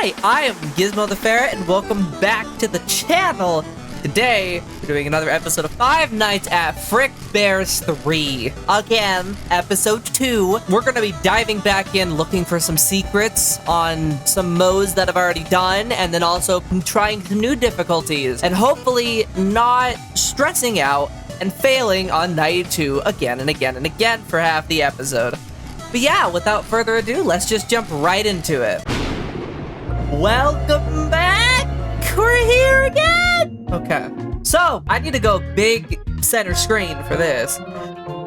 Hi, I am Gizmo the Ferret, and welcome back to the channel. Today, we're doing another episode of Five Nights at Frickbear's 3. Again, episode 2. We're gonna be diving back in, looking for some secrets on some modes that I've already done, and then also trying some new difficulties, and hopefully not stressing out and failing on night 2 again and again and again for half the episode. But yeah, without further ado, let's just jump right into it. Welcome back! We're here again! Okay, so I need to go big center screen for this.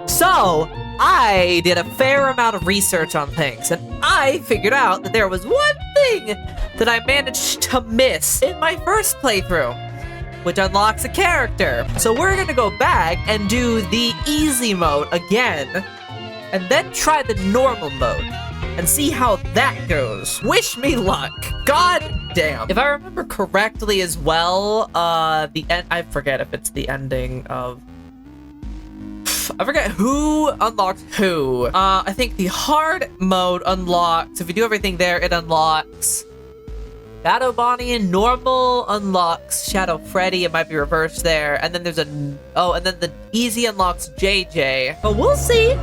So, I did a fair amount of research on things, and I figured out that there was one thing that I managed to miss in my first playthrough, which unlocks a character. So we're gonna go back and do the easy mode again, and then try the normal mode and see how that goes. Wish me luck. God damn. If I remember correctly as well, the end, I forget if it's the ending of, I forget who unlocks who. I think the hard mode unlocks, if you do everything there, it unlocks Shadow Bonnie, and normal unlocks Shadow Freddy. It might be reversed there. And then there's a, oh, and then the easy unlocks JJ. But we'll see.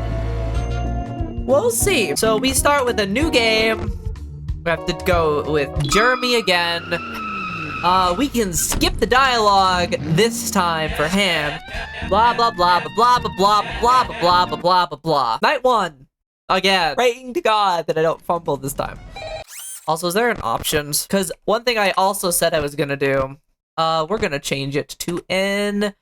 We'll see. So we start with a new game. We have to go with Jeremy again. We can skip the dialogue this time for him. Blah, blah, blah, blah, blah, blah, blah, blah, blah, blah, blah, blah, blah. Night 1. Again. Praying to God that I don't fumble this time. Also, is there an options? Because one thing I also said I was gonna do, we're gonna change it to an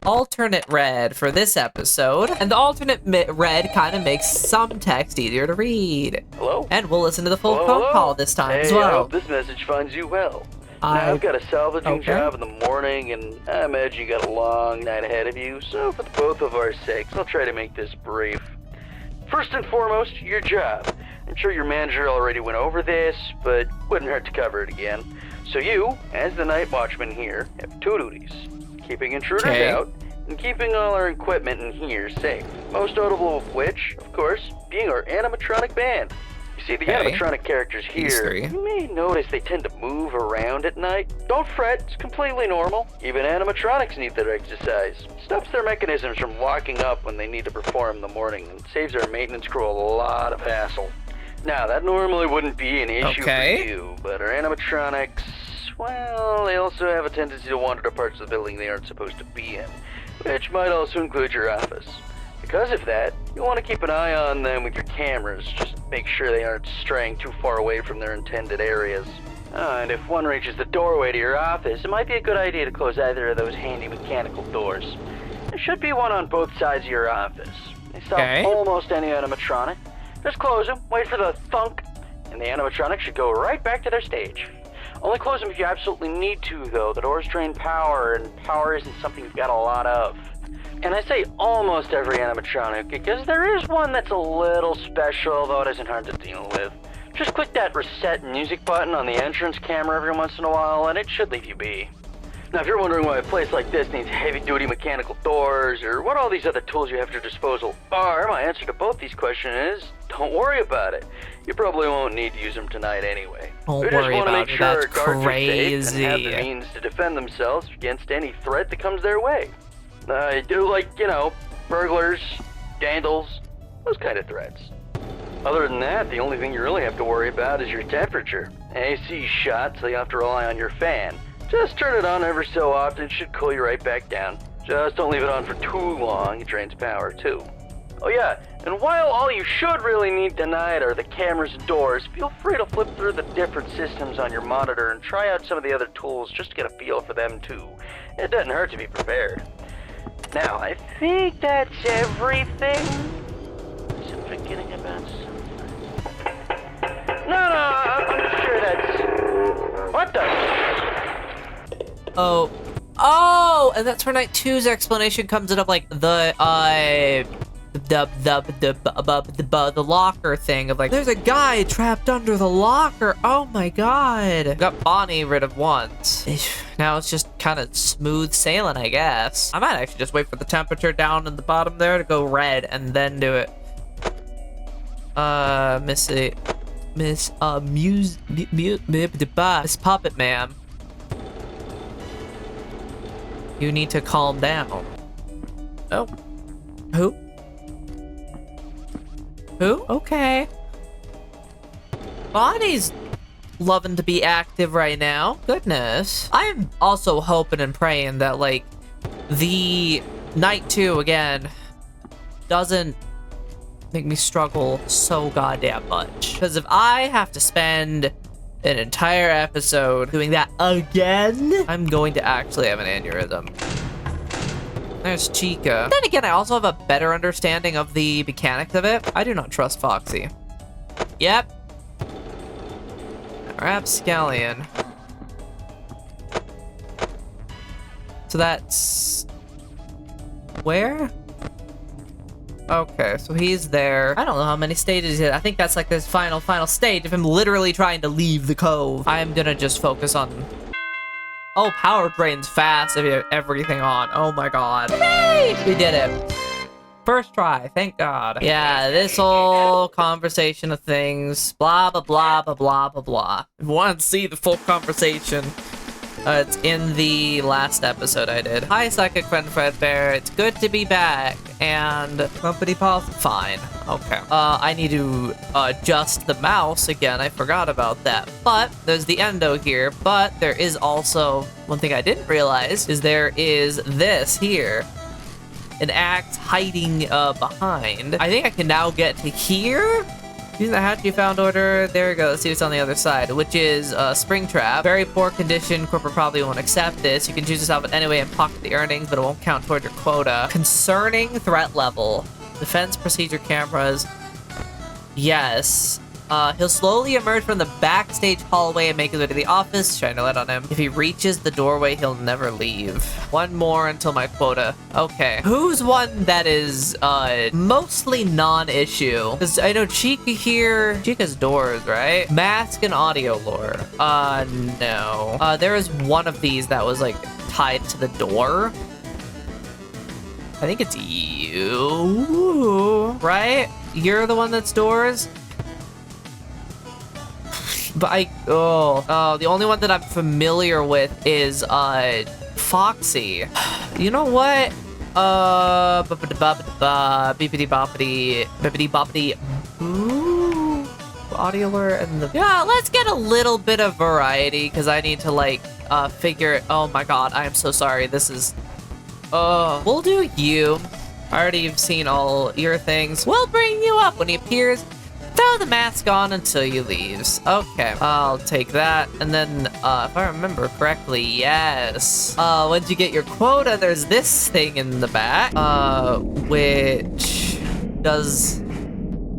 alternate red for this episode, and the alternate red kind of makes some text easier to read. Hello? And we'll listen to the full phone call this time as well. I hope this message finds you well. Now, I've got a salvaging job in the morning, and I imagine you got a long night ahead of you, so for both of our sakes, I'll try to make this brief. First and foremost, your job. I'm sure your manager already went over this, but wouldn't hurt to cover it again. So you, as the night watchman here, have two duties. Keeping intruders out, and keeping all our equipment in here safe. Most notable of which, of course, being our animatronic band. You see, the animatronic characters here, you may notice they tend to move around at night. Don't fret, it's completely normal. Even animatronics need their exercise. Stops their mechanisms from locking up when they need to perform in the morning, and saves our maintenance crew a lot of hassle. Now, that normally wouldn't be an issue for you, but our animatronics, well, they also have a tendency to wander to parts of the building they aren't supposed to be in, which might also include your office. Because of that, you'll want to keep an eye on them with your cameras, just make sure they aren't straying too far away from their intended areas. And if one reaches the doorway to your office, it might be a good idea to close either of those handy mechanical doors. There should be one on both sides of your office. They stop almost any animatronic. Just close them, wait for the thunk, and the animatronic should go right back to their stage. Only close them if you absolutely need to, though. The doors drain power, and power isn't something you've got a lot of. And I say almost every animatronic, because there is one that's a little special, though it isn't hard to deal with. Just click that reset music button on the entrance camera every once in a while, and it should leave you be. Now, if you're wondering why a place like this needs heavy-duty mechanical doors, or what all these other tools you have at your disposal are, my answer to both these questions is, don't worry about it. You probably won't need to use them tonight anyway. Don't worry about it, that's crazy. And have the means to defend themselves against any threat that comes their way. Like, you know, burglars, vandals, those kind of threats. Other than that, the only thing you really have to worry about is your temperature. AC's shot, so you have to rely on your fan. Just turn it on every so often, it should cool you right back down. Just don't leave it on for too long, it drains power too. Oh yeah, and while all you should really need tonight are the cameras and doors, feel free to flip through the different systems on your monitor and try out some of the other tools just to get a feel for them too. It doesn't hurt to be prepared. Now, I think that's everything. I'm forgetting about something. No, I'm sure that's... What the... Oh, and that's where Night 2's explanation comes up, like, the locker thing of, like, there's a guy trapped under the locker. Oh my god. Got Bonnie rid of once. Now it's just kind of smooth sailing, I guess. I might actually just wait for the temperature down in the bottom there to go red and then do it. Missy. Miss Puppet Ma'am. You need to calm down. Oh. Who? Who? Okay. Bonnie's loving to be active right now. Goodness. I'm also hoping and praying that, like, the night 2 again doesn't make me struggle so goddamn much. Because if I have to spend an entire episode doing that again, I'm going to actually have an aneurysm. There's Chica. Then again, I also have a better understanding of the mechanics of it. I do not trust Foxy. Yep. Rapscallion. So that's... where? Okay, so he's there. I don't know how many stages he is. I think that's like this final stage of him literally trying to leave the cove. I'm gonna just focus on... Oh, power drains fast if you have everything on. Oh my god. Yay! We did it. First try, thank god. Yeah, this whole conversation of things. Blah, blah, blah, blah, blah, blah, blah. If you want to see the full conversation, it's in the last episode I did. Hi, Psychic Friend Frickbear. It's good to be back. And company policy. Fine. Okay. I need to adjust the mouse again. I forgot about that. But there's the endo here. But there is also one thing I didn't realize is there is this here. An axe hiding behind. I think I can now get to here. Using the hatch you found order. There we go. Let's see what's on the other side, which is Springtrap. Very poor condition. Corporate probably won't accept this. You can choose to sell it anyway and pocket the earnings, but it won't count toward your quota. Concerning threat level. Defense procedure cameras. Yes. He'll slowly emerge from the backstage hallway and make his way to the office. Shine a light on him. If he reaches the doorway, he'll never leave. One more until my quota. Okay. Who's one that is, mostly non-issue? Because I know Chica here. Chica's doors, right? Mask and audio lore. No. There is one of these that was, like, tied to the door. I think it's you, right? You're the one that's doors? But the only one that I'm familiar with is, Foxy. You know what? Beepity boppity. Ooh. Audio alert and the... Yeah, let's get a little bit of variety, because I need to, like, figure it... Oh my god, I am so sorry. This is... we'll do you. I already have seen all your things. We'll bring you up when he appears. Throw the mask on until he leaves. Okay, I'll take that. And then, if I remember correctly, yes. Once you get your quota, there's this thing in the back, which does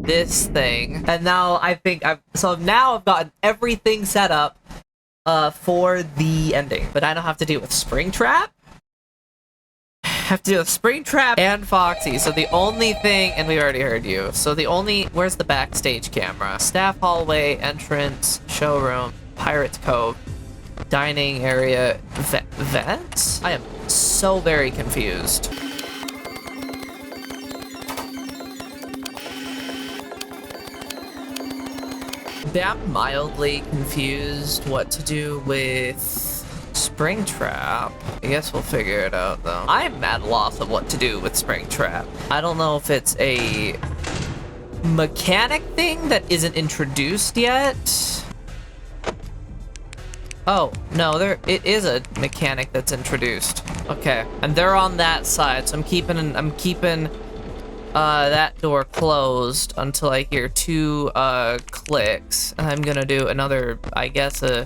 this thing. And now I think now I've gotten everything set up, for the ending. But I don't have to deal with Springtrap. Have to do with Springtrap and Foxy. So the only thing, and we already heard you. So the only, where's the backstage camera? Staff hallway, entrance, showroom, Pirates Cove, dining area, vents? I am so very confused. I'm mildly confused what to do with Springtrap. I guess we'll figure it out, though. I'm at a loss of what to do with Springtrap. I don't know if it's a mechanic thing that isn't introduced yet. Oh, no, it is a mechanic that's introduced. Okay, and they're on that side, so I'm keeping that door closed until I hear 2 clicks. And I'm gonna do another, I guess, a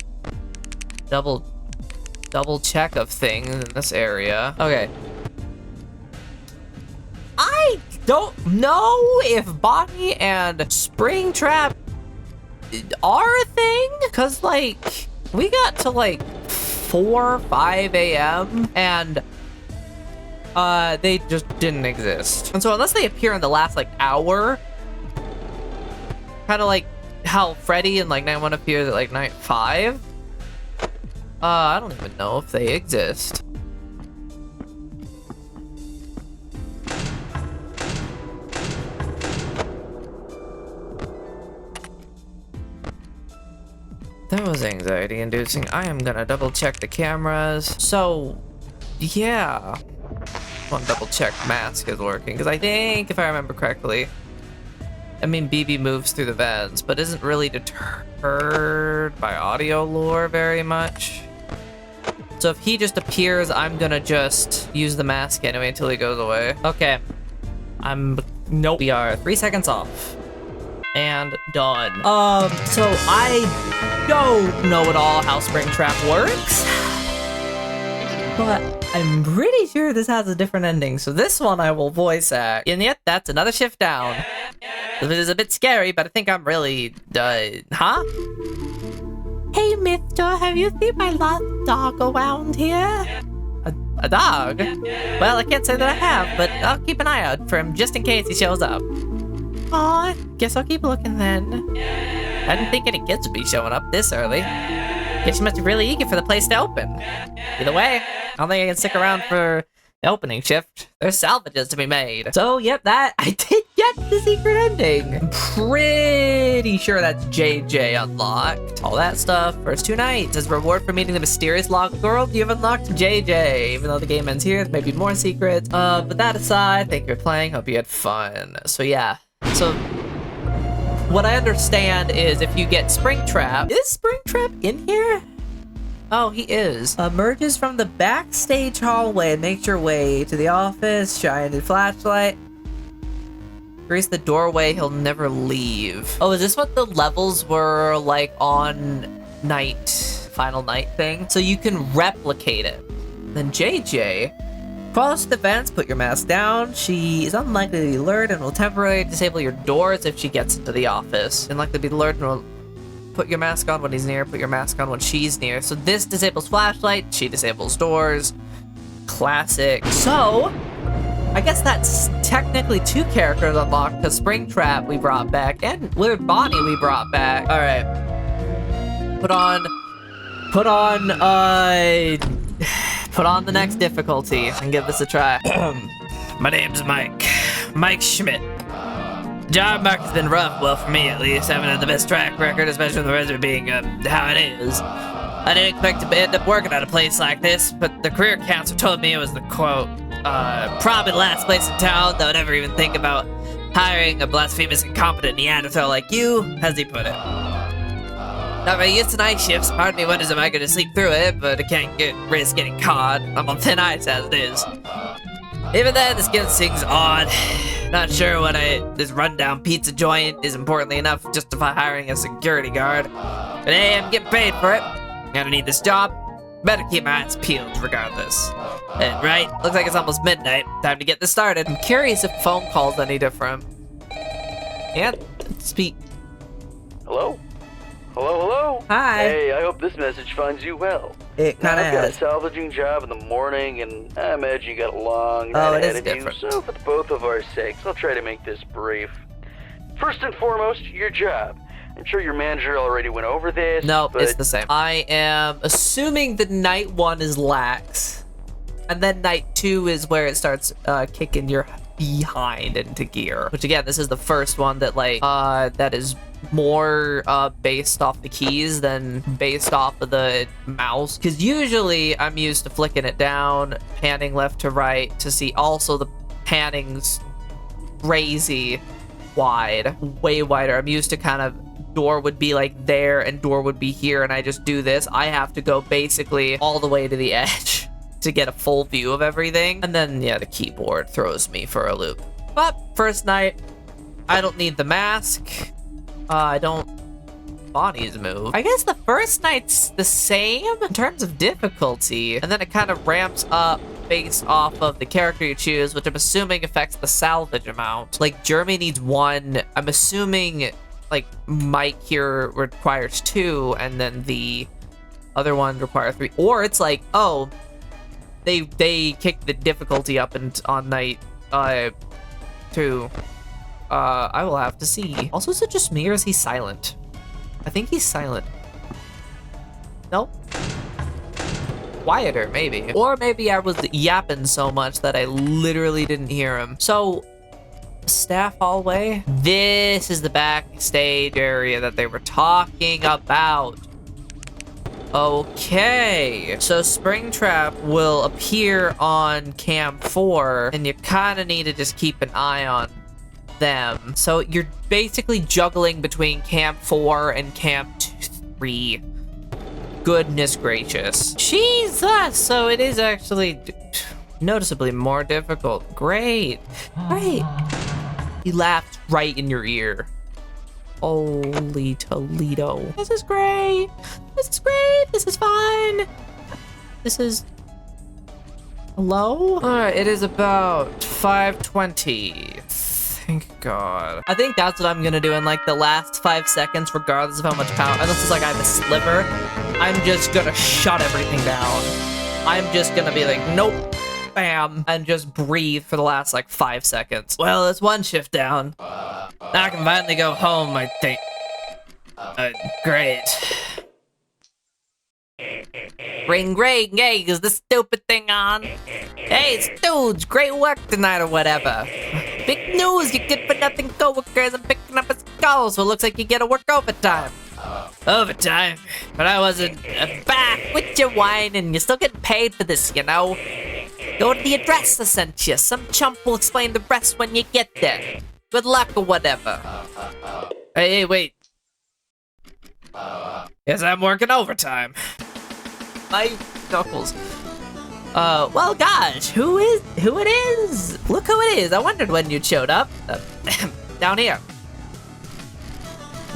double check of things in this area. Okay. I don't know if Bonnie and Springtrap are a thing, because, like, we got to, like, 4 or 5 a.m. and they just didn't exist. And so unless they appear in the last, like, hour, kind of like how Freddy and, like, Night 1 appears at, like, Night 5, I don't even know if they exist. was anxiety inducing. I am gonna double check the cameras. So, yeah. I want to double check mask is working, because I think, if I remember correctly, I mean, BB moves through the vents, but isn't really deterred by audio lore very much. So if he just appears, I'm gonna just use the mask anyway until he goes away. Okay. Nope. We are 3 seconds off. And done. So I don't know at all how Springtrap works, but I'm pretty sure this has a different ending, so this one I will voice act. And yet, that's another shift down. This is a bit scary, but I think I'm really, huh? Hey, mister, have you seen my lost dog around here? A dog? Well, I can't say that I have, but I'll keep an eye out for him just in case he shows up. Aw, guess I'll keep looking then. I didn't think any kids would be showing up this early. Guess you must be really eager for the place to open. Either way, I don't think I can stick around for the opening shift. There's salvages to be made. So, yep, I did get the secret ending. I'm pretty sure that's JJ unlocked. All that stuff. First 2 nights. As a reward for meeting the mysterious locked girl, you've unlocked JJ. Even though the game ends here, there may be more secrets. But that aside, thank you for playing. Hope you had fun. So, yeah. So, what I understand is if you get Springtrap... Is Springtrap in here? Oh, he is. Emerges from the backstage hallway and makes your way to the office. Shine a flashlight. Grease the doorway, he'll never leave. Oh, is this what the levels were like on final night thing? So you can replicate it. Then JJ... Cross the vents, put your mask down. She is unlikely to be lured and will temporarily disable your doors if she gets into the office. Unlikely to be lured and will put your mask on when he's near, put your mask on when she's near. So this disables flashlight, she disables doors. Classic. So, I guess that's technically 2 characters unlocked, because Springtrap we brought back, and Weird Bonnie we brought back. Alright. Put on the next difficulty and give this a try. My name's Mike Schmidt. The job market's been rough, well, for me at least. I haven't had the best track record, especially with the resume being how it is. I didn't expect to end up working at a place like this, but the career counselor told me it was the quote, probably the last place in town that would ever even think about hiring a blasphemous, incompetent Neanderthal like you, as he put it. Not very used to night shifts. Part of me wonders, am I going to sleep through it, but I can't risk getting caught. I'm on thin ice as it is. Even then, this seems odd. Not sure what this rundown pizza joint is importantly enough to justify hiring a security guard. But hey, I'm getting paid for it. I'm gonna need this job. Better keep my eyes peeled regardless. And right, looks like it's almost midnight. Time to get this started. I'm curious if phone call's any different. And speak. Hello? Hello? Hi. Hey, I hope this message finds you well. It kind of I've got a salvaging job in the morning, and I imagine you got a long night ahead of you, so for both of our sakes, I'll try to make this brief. First and foremost, your job. I'm sure your manager already went over this. No, it's the same. I am assuming that night 1 is lax, and then night 2 is where it starts kicking your behind into gear. Which again, this is the first one that that is more based off the keys than based off of the mouse, because usually I'm used to flicking it down, panning left to right to see. Also, the panning's crazy wide, way wider. I'm used to kind of door would be like there and door would be here, and I just do this. I have to go basically all the way to the edge to get a full view of everything, and then yeah, the keyboard throws me for a loop. But first night, I don't need the mask. I don't... Bonnie's move. I guess the first night's the same in terms of difficulty, and then it kind of ramps up based off of the character you choose, which I'm assuming affects the salvage amount. Like, Jeremy needs 1. I'm assuming, like, Mike here requires 2, and then the other one requires 3. Or it's like, oh, they kicked the difficulty up and on night 2. I will have to see. Also, is it just me or is he silent? I think he's silent. Nope. Quieter, maybe. Or maybe I was yapping so much that I literally didn't hear him. So, staff hallway. This is the backstage area that they were talking about. Okay, so Springtrap will appear on cam 4, and you kind of need to just keep an eye on them. So you're basically juggling between cam 4 and cam 3. Goodness gracious. Jesus, so it is actually noticeably more difficult. Great, great. He laughed right in your ear. Holy Toledo. This is great. This is great. This is fun. This is... Hello? Alright, it is about 5:20. Thank God. I think that's what I'm gonna do in like the last 5 seconds, regardless of how much power. Unless it's like I have a sliver, I'm just gonna shut everything down. I'm just gonna be like, nope. Bam, and just breathe for the last like 5 seconds. Well, it's one shift down. Now I can finally go home, I think. Great. Ring, ring, hey, is this stupid thing on? Hey, Stooge, great work tonight or whatever. Big news, you good for nothing coworkers and picking up a skull, so it looks like you get to work overtime. Overtime? But I wasn't back with your wine and you're still getting paid for this, you know? Go to the address I sent you. Some chump will explain the rest when you get there. Good luck or whatever. Hey, wait. Guess I'm working overtime. My knuckles. Well, gosh, who it is? Look who it is. I wondered when you showed up. Down here.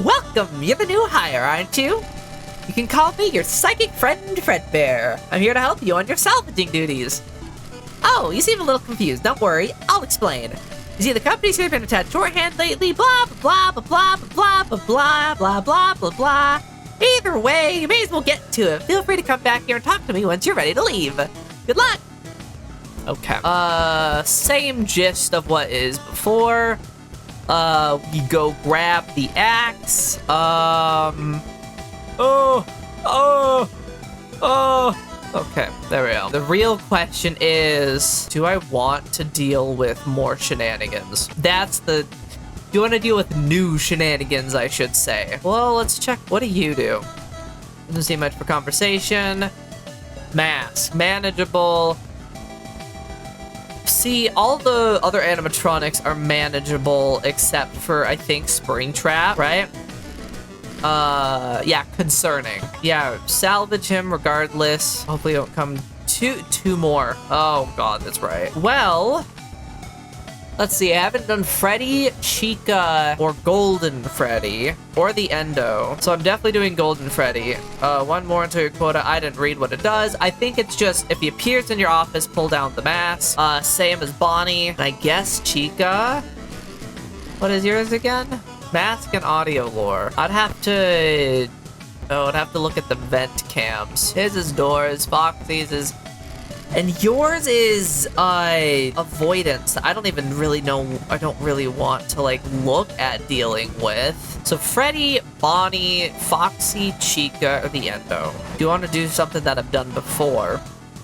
Welcome. You're the new hire, aren't you? You can call me your psychic friend, Frickbear. I'm here to help you on your salvaging duties. Oh, you seem a little confused. Don't worry, I'll explain. You see, the company's here been attached shorthand lately. Blah blah blah blah blah blah blah blah blah blah blah. Either way, you may as well get to it. Feel free to come back here and talk to me once you're ready to leave. Good luck. Okay. Same gist of what is before. You go grab the axe. Okay, there we go. The real question is, do I want to deal with more shenanigans? Do you want to deal with new shenanigans, I should say? Well, let's check. What do you do? Doesn't seem much for conversation. Mask. Manageable. See, all the other animatronics are manageable except for, I think, Springtrap, right? Yeah, concerning. Yeah, salvage him regardless. Hopefully don't come two more. Oh God, that's right. Well, let's see. I haven't done Freddy, Chica, or Golden Freddy, or the Endo. So I'm definitely doing Golden Freddy. One more until your quota. I didn't read what it does. I think it's just if he appears in your office, pull down the mask. Same as Bonnie. And I guess Chica. What is yours again? Mask and audio lore. I'd have to look at the vent cams. His is doors, Foxy's is, and yours is avoidance. I don't even really know. I don't really want to like look at dealing with. So Freddy, Bonnie, Foxy, Chica, or the Endo. Do you want to do something that I've done before,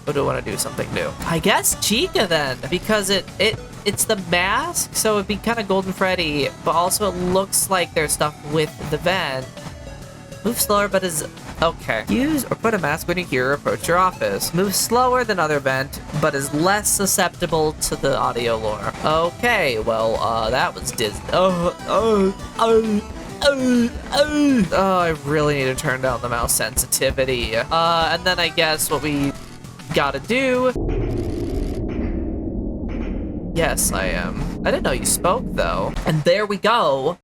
or do I want to do something new? I guess Chica then, because it's the mask, so it'd be kind of Golden Freddy, but also it looks like there's stuff with the vent. Move slower, but is... Okay. Use or put a mask when you hear or approach your office. Move slower than other vent, but is less susceptible to the audio lore. Okay, well, that was Disney. Oh, I really need to turn down the mouse sensitivity. And then I guess what we gotta do... Yes, I am. I didn't know you spoke, though. And there we go.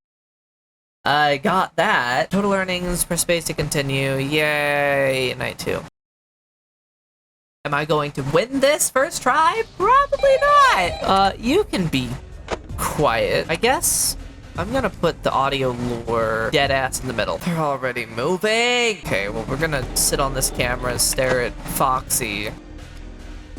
I got that. Total earnings, press space to continue. Yay, night 2. Am I going to win this first try? Probably not. You can be quiet. I guess I'm gonna put the audio lure dead ass in the middle. They're already moving. Okay, well, we're gonna sit on this camera and stare at Foxy.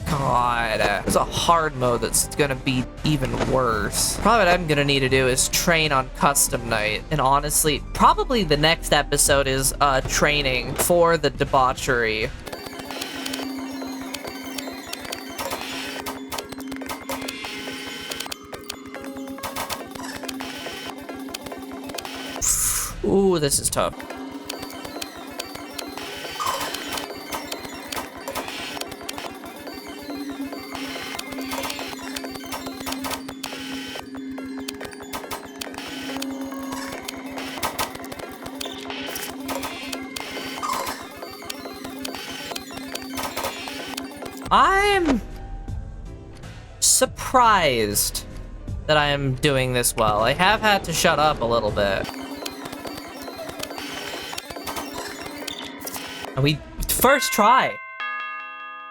God, there's a hard mode that's gonna be even worse. Probably what I'm gonna need to do is train on custom night. And honestly, probably the next episode is training for the debauchery. Ooh, this is tough. I'm surprised that I am doing this well. I have had to shut up a little bit. And we first try.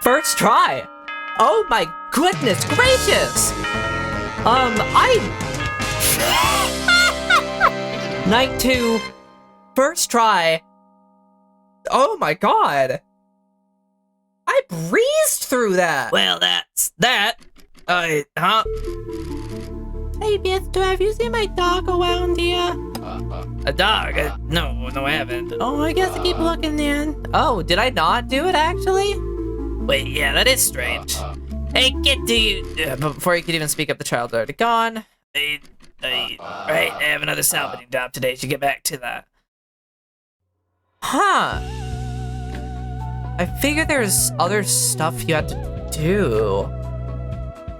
First try. Oh my goodness gracious. Night 2, first try. Oh my god. I breezed through that. Well, that's that. Huh? Hey, Mister, have you seen my dog around here? A dog? No, I haven't. Oh, I guess I keep looking then. Oh, did I not do it, actually? Wait, yeah, that is strange. Hey, get to you. Before you could even speak up, the child's already gone. Right, I have another salvaging job today. Should get back to that. Huh. I figured there's other stuff you had to do.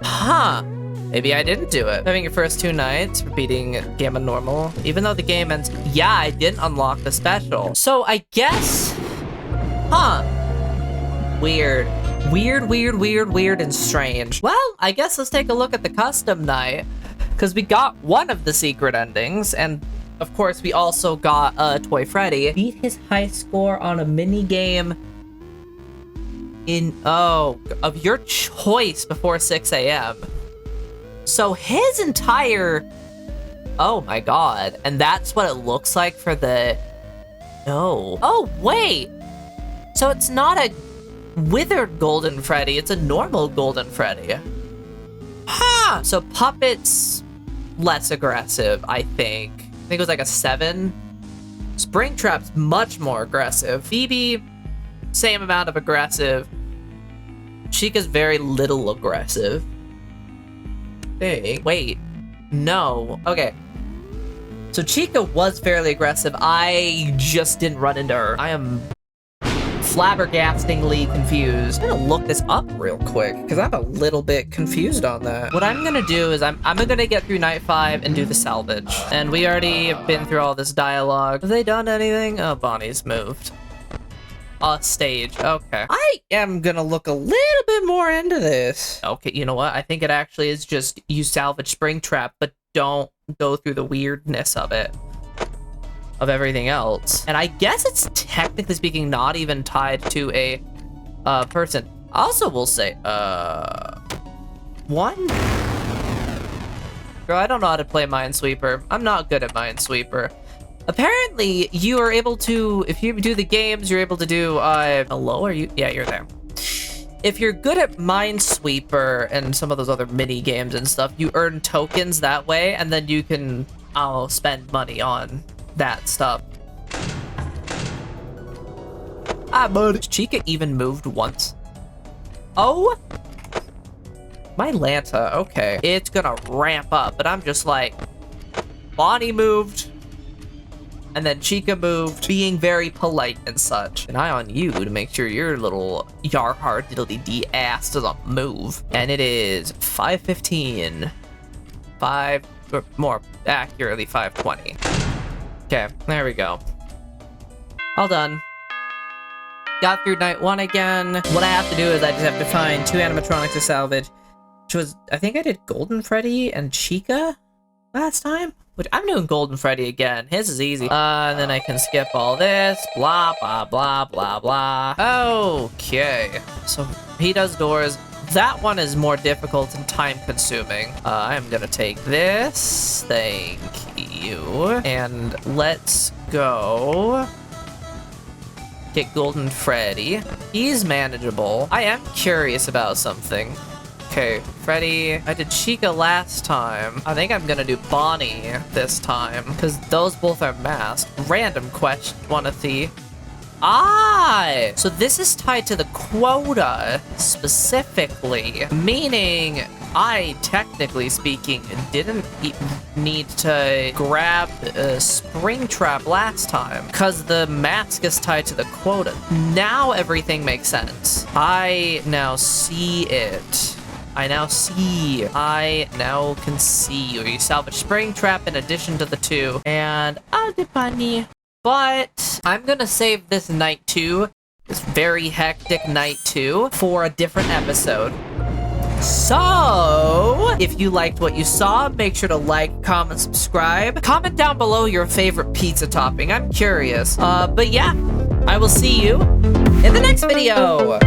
Huh. Maybe I didn't do it. Having your first 2 nights, repeating game on normal. Even though the game ends, yeah, I didn't unlock the special. So I guess, huh. Weird. Weird and strange. Well, I guess let's take a look at the custom night. Because we got one of the secret endings, and of course we also got Toy Freddy. Beat his high score on a mini game of your choice before 6 a.m. So his entire, oh my god, and that's what it looks like for the, no. Oh wait, so it's not a withered Golden Freddy, it's a normal Golden Freddy. Huh, so Puppet's less aggressive, I think. I think it was like a 7. Springtrap's much more aggressive. Phoebe, same amount of aggressive. Chica's very little aggressive. Hey, wait, no, okay. So Chica was fairly aggressive. I just didn't run into her. I am flabbergastingly confused. I'm gonna look this up real quick because I'm a little bit confused on that. What I'm gonna do is I'm gonna get through night 5 and do the salvage. And we already have been through all this dialogue. Have they done anything? Oh, Bonnie's moved. Stage, okay. I am gonna look a little bit more into this. Okay, you know what? I think it actually is just you salvage Springtrap, but don't go through the weirdness of it. Of everything else. And I guess it's technically speaking not even tied to a person. Also will say, 1? Girl, I don't know how to play Minesweeper. I'm not good at Minesweeper. Apparently, you are able to, if you do the games, you're able to do, hello, are you? Yeah, you're there. If you're good at Minesweeper and some of those other mini games and stuff, you earn tokens that way, and then you can, spend money on that stuff. But Chica even moved once. Oh, my Lanta, okay. It's gonna ramp up, but I'm just like, Bonnie moved, and then Chica moved, being very polite and such. An eye on you to make sure your little yar-hard diddly-dee ass doesn't move. And it is 5:15. Or more accurately, 5:20. Okay, there we go. All done. Got through night 1 again. What I have to do is I just have to find 2 animatronics to salvage, which was, I think I did Golden Freddy and Chica last time, which I'm doing Golden Freddy again. His is easy. And then I can skip all this, blah, blah, blah, blah, blah. Okay, so he does doors. That one is more difficult and time consuming. I'm gonna take this, thank you, and let's go get Golden Freddy. He's manageable. I am curious about something. Okay, Freddy, I did Chica last time. I think I'm gonna do Bonnie this time, because those both are masked. Random question, wanna see? Ah! So this is tied to the quota, specifically. Meaning, I, technically speaking, didn't need to grab Springtrap last time, because the mask is tied to the quota. Now everything makes sense. I now see it. I now can see. Or you salvage Springtrap in addition to the 2. And I'll do Bunny. But I'm gonna save this night 2 this very hectic night too for a different episode. So, if you liked what you saw, make sure to like, comment, subscribe. Comment down below your favorite pizza topping. I'm curious. But yeah, I will see you in the next video.